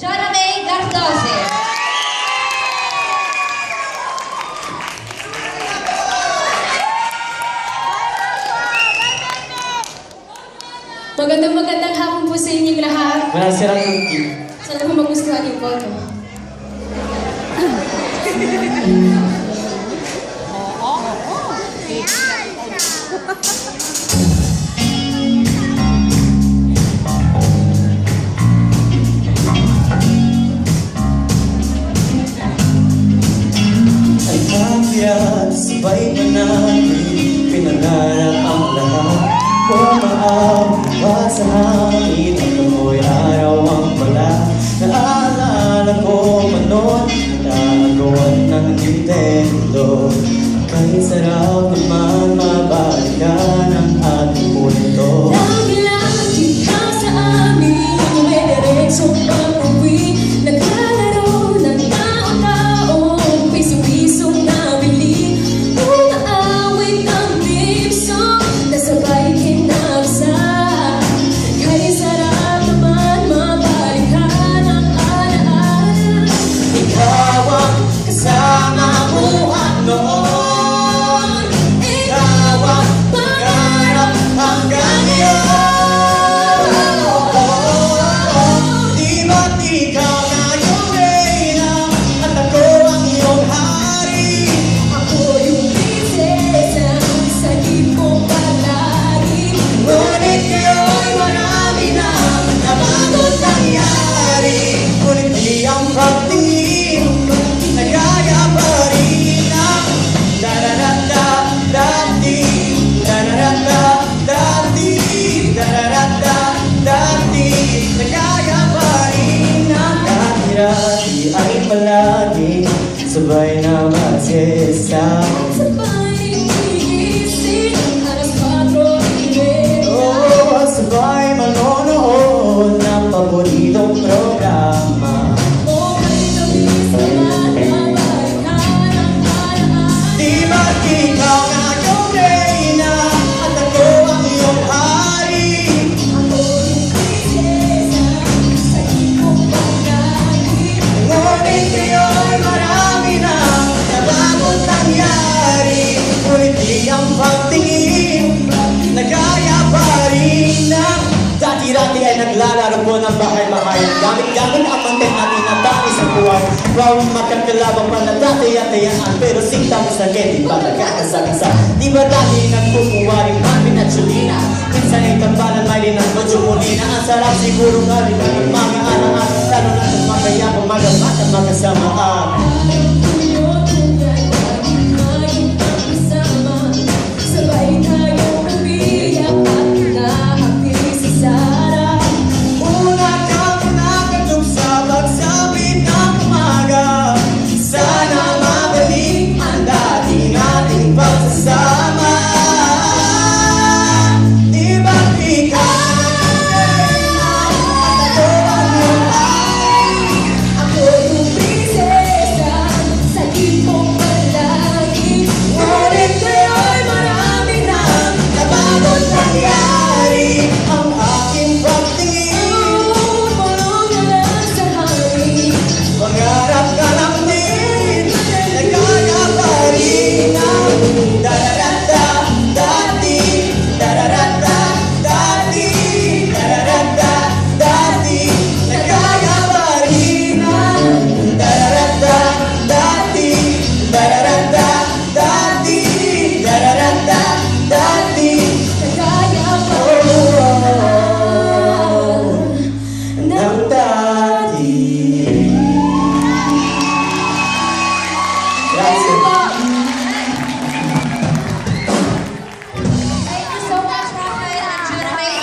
Chara May Gardose. Magandang hapon po sa inyong lahat. Wala silang cookie. Sana po magustuhan yung photo. Ay kapiat, sabay pa natin pinangarap ang lahat. Umaawa sa hangin at amoy araw ang wala. Naalala ko pa noon, nagagawan ng Nintendo. Kahit sarap naman mabalikan ang ating mundo. Lagi ka sa amin, may diretsong pag-uwi. Naglalaro ng tao-taong piso-pisong nabili. Umaawit ang theme song na sabay kinabsa. Kahit sarap naman mabalikan ang alaala. Ikaw ang kasama ko at noon. Ikaw ang pangarap hanggang ngayon. Di ba't ikaw na yung reyna at ako ang iyong hari? Ako yung prinsesa sa mo palagi. Ngunit ngayon marami na nabago't nangyari. Ngunit di ang pagtingin nagaya pa rin ang da-da-da-da-da-di, da-da-da-da-da-di, da-da-da-da-da-di. Nagaya pa rin ang dati-dati ay palagi sabay na magsisa. Sabay gigising alas 4:30. Oo, sabay manonood ng paboritong programa. Okay kami sa mabalikan ang alaala. Di ba't ikaw na yung reyna at ako ang iyong hari? Ako yung prinsesa sa mo palagi. Ngunit ngayon marami na nabago't nangyari. Ngunit di ang pagtingin nagaya pa rin ang dati-dati ay naglalaro po ng bahay-bahay. Gamit-gamit ang mantin natin na dati sa buhay. Bawang magkakalabang pa na dati-atayaan. Pero sinta mo sa di ba nagkakasagsa? Di ba dati nagpupuwaring mamin at Julina? Minsan ay tambalan may linang medyo mulina. Ang sarap siguro nga rin ang mga anak. Lalo na sa magkaya kung magamat at magkasamaan. Sabay tayo umiyak at nahapis sa sarap. Una kang nakatog sa pagsapit ng umaga. Sana mabalik ang dati nating pagsasama. Di ba't ikaw at ako ang iyong hari? Ako yung prinsesa sa mo palagi. Ngunit ngayon marami na nabago't nangyari. Ang aking pagtingin Pulong na lang sa hangin. pangarap ka lang din, nagkaya pa rin ang da-da-da-da-da-di, da-da-da-da-da-di, da-da-da-da-da-di. Nagkaya pa rin ang da-da-da-da-da-di, da-da-da-da-da-di, da-da-da-da-da-di. Nagaya pa Ng dati. Grazie.